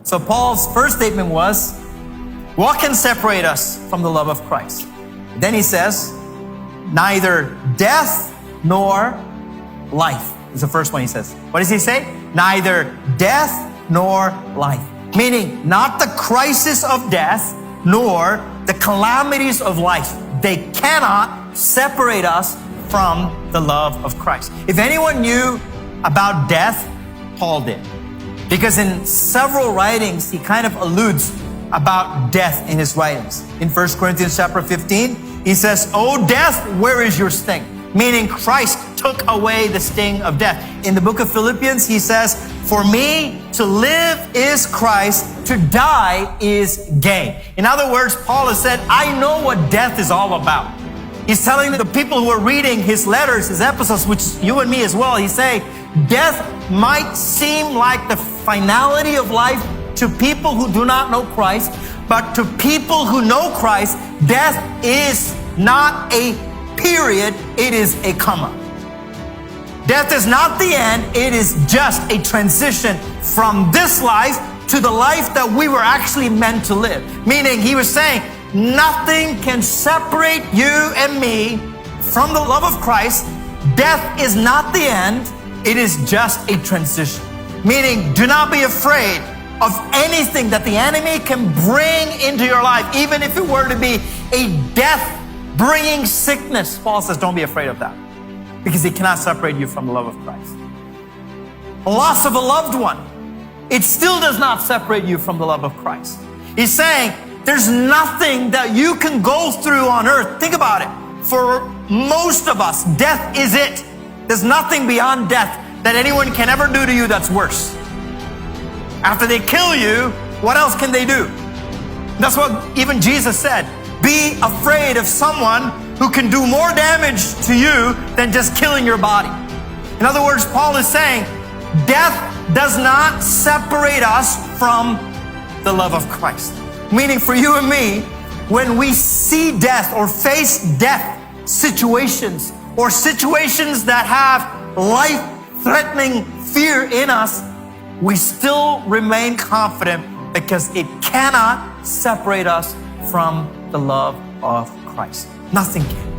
So Paul's first statement was, what can separate us from the love of Christ? Then he says, neither death nor life. Is the first one he says. What does he say? Neither death nor life. Meaning, not the crisis of death, nor the calamities of life. They cannot separate us from the love of Christ. If anyone knew about death, Paul did. Because in several writings, he kind of alludes about death in his writings. In 1 Corinthians chapter 15, he says, "O death, where is your sting?" Meaning Christ took away the sting of death. In the book of Philippians, he says, "For me to live is Christ, to die is gain." In other words, Paul has said, I know what death is all about. He's telling the people who are reading his letters, his epistles, which you and me as well, he's saying, death might seem like the finality of life to people who do not know Christ, but to people who know Christ, death is not a period, it is a comma. Death is not the end, it is just a transition from this life to the life that we were actually meant to live. Meaning, he was saying, nothing can separate you and me from the love of Christ. Death is not the end, it is just a transition. Meaning, do not be afraid of anything that the enemy can bring into your life, even if it were to be a death-bringing sickness. Paul says, don't be afraid of that, because it cannot separate you from the love of Christ. A loss of a loved one, it still does not separate you from the love of Christ. He's saying, there's nothing that you can go through on earth. Think about it. For most of us, death is it. There's nothing beyond death that anyone can ever do to you that's worse. After they kill you, what else can they do? That's what even Jesus said. Be afraid of someone who can do more damage to you than just killing your body. In other words, Paul is saying, death does not separate us from the love of Christ. Meaning for you and me, when we see death or face death situations or situations that have life-threatening fear in us, we still remain confident because it cannot separate us from the love of Christ. Nothing can.